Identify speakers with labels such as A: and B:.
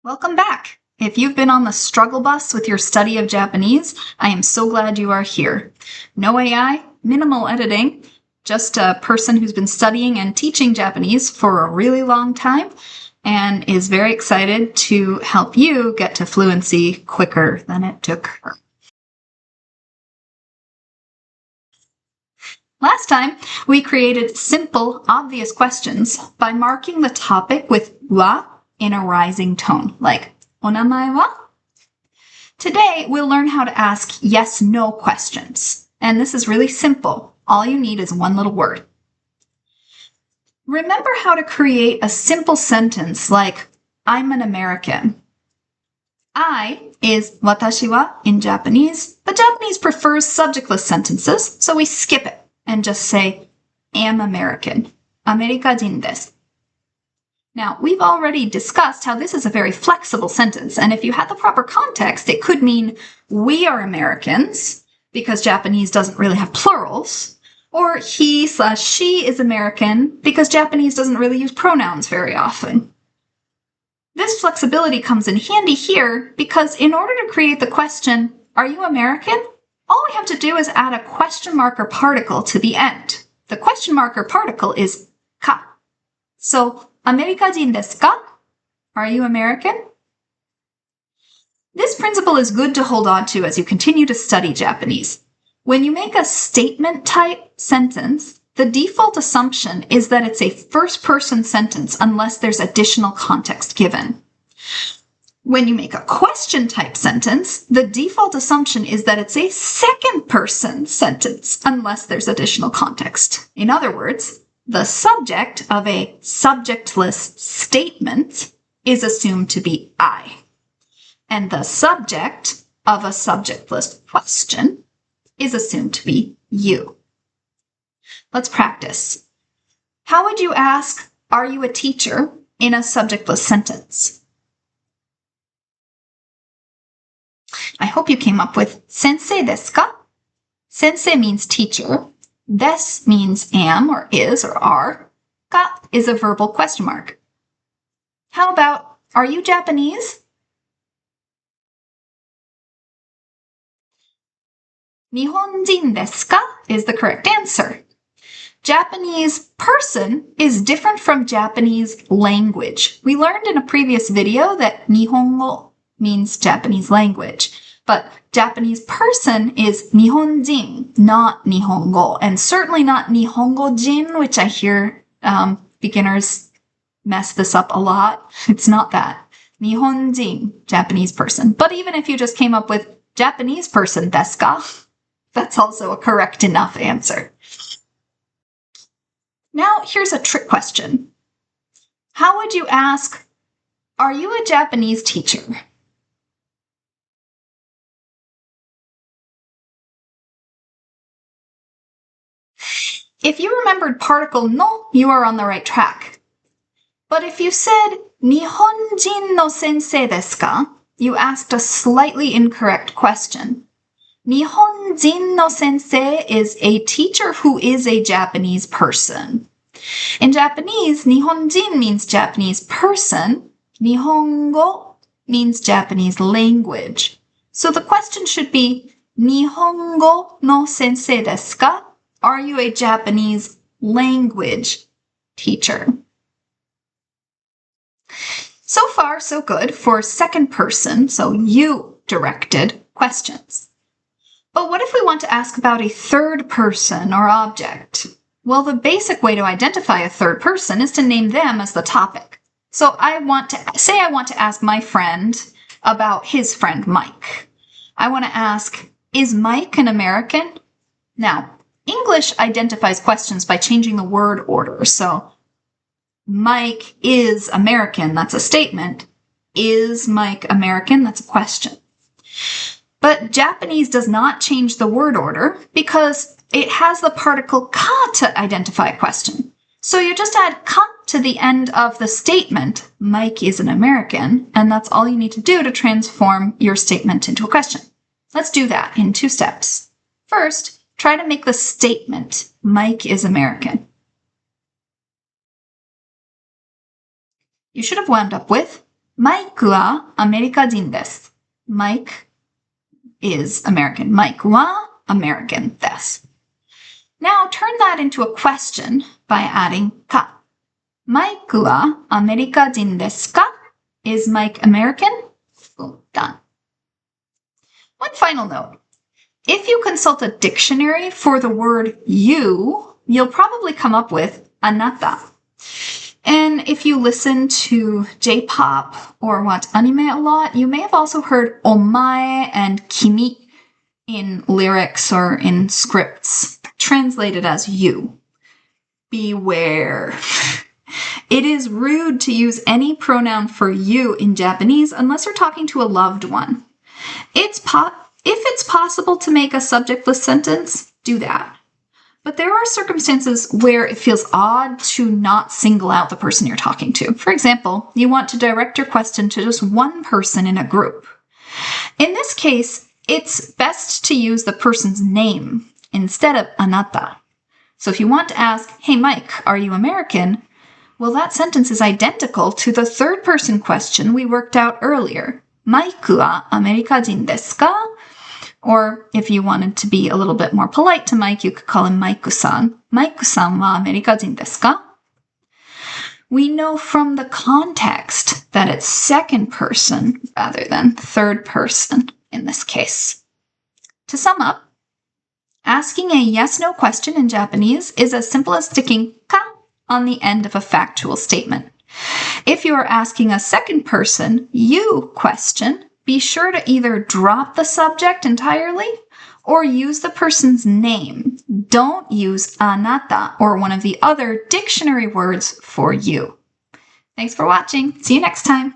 A: Welcome back! If you've been on the struggle bus with your study of Japanese, I am so glad you are here. No AI, minimal editing, just a person who's been studying and teaching Japanese for a really long time and is very excited to help you get to fluency quicker than it took her. Last time, we created simple, obvious questions by marking the topic with wa in a rising tone, like onamae wa? Today, we'll learn how to ask yes-no questions. And this is really simple. All you need is one little word. Remember how to create a simple sentence like, I'm an American. I is watashi wa in Japanese, but Japanese prefers subjectless sentences, so we skip it and just say, am American. Amerikajin desu. Now, we've already discussed how this is a very flexible sentence, and if you had the proper context, it could mean we are Americans, because Japanese doesn't really have plurals, or he/she is American, because Japanese doesn't really use pronouns very often. This flexibility comes in handy here because in order to create the question, are you American? All we have to do is add a question mark or particle to the end. The question mark or particle is ka. So, Amerikajin desu ka? Are you American? This principle is good to hold on to as you continue to study Japanese. When you make a statement-type sentence, the default assumption is that it's a first-person sentence unless there's additional context given. When you make a question-type sentence, the default assumption is that it's a second-person sentence unless there's additional context. In other words, the subject of a subjectless statement is assumed to be I, and the subject of a subjectless question is assumed to be you. Let's practice. How would you ask, are you a teacher, in a subjectless sentence? I hope you came up with sensei desu ka? Sensei means teacher. Des means am or is or are. Ka is a verbal question mark. How about, are you Japanese? Nihonjin desu ka is the correct answer. Japanese person is different from Japanese language. We learned in a previous video that Nihongo means Japanese language, but Japanese person is Nihonjin, not Nihongo, and certainly not Nihongojin, which I hear beginners mess this up a lot. It's not that. Nihonjin, Japanese person. But even if you just came up with Japanese person desu ka, that's also a correct enough answer. Now, here's a trick question. How would you ask, are you a Japanese teacher? If you remembered particle no, you are on the right track. But if you said, Nihonjin no sensei desu ka? You asked a slightly incorrect question. Nihonjin no sensei is a teacher who is a Japanese person. In Japanese, Nihonjin means Japanese person. Nihongo means Japanese language. So the question should be, Nihongo no sensei desu ka? Are you a Japanese language teacher? So far, so good for second person, so you-directed questions. But what if we want to ask about a third person or object? Well, the basic way to identify a third person is to name them as the topic. So I want to ask my friend about his friend Mike. I want to ask, is Mike an American? Now, English identifies questions by changing the word order. So Mike is American, that's a statement. Is Mike American? That's a question. But Japanese does not change the word order because it has the particle ka to identify a question. So you just add ka to the end of the statement, Mike is an American, and that's all you need to do to transform your statement into a question. Let's do that in 2 steps. First, try to make the statement, Mike is American. You should have wound up with, マイクはアメリカ人です。Mike is American. Mike は American です。Now turn that into a question by adding か。マイクはアメリカ人ですか? Is Mike American? Boom, done. One final note. If you consult a dictionary for the word you, you'll probably come up with あなた. And if you listen to J-pop or watch anime a lot, you may have also heard omae and kimi in lyrics or in scripts, translated as you. Beware. It is rude to use any pronoun for you in Japanese unless you're talking to a loved one. If it's possible to make a subjectless sentence, do that. But there are circumstances where it feels odd to not single out the person you're talking to. For example, you want to direct your question to just one person in a group. In this case, it's best to use the person's name instead of anata. So if you want to ask, hey Mike, are you American? Well, that sentence is identical to the third person question we worked out earlier. Mike wa Amerika jin desu ka? Or if you wanted to be a little bit more polite to Mike, you could call him Mike-san. Mike-san wa Amerika jin desu ka? We know from the context that it's second person rather than third person in this case. To sum up, asking a yes-no question in Japanese is as simple as sticking ka on the end of a factual statement. If you are asking a second person you question, be sure to either drop the subject entirely or use the person's name. Don't use anata or one of the other dictionary words for you. Thanks for watching. See you next time.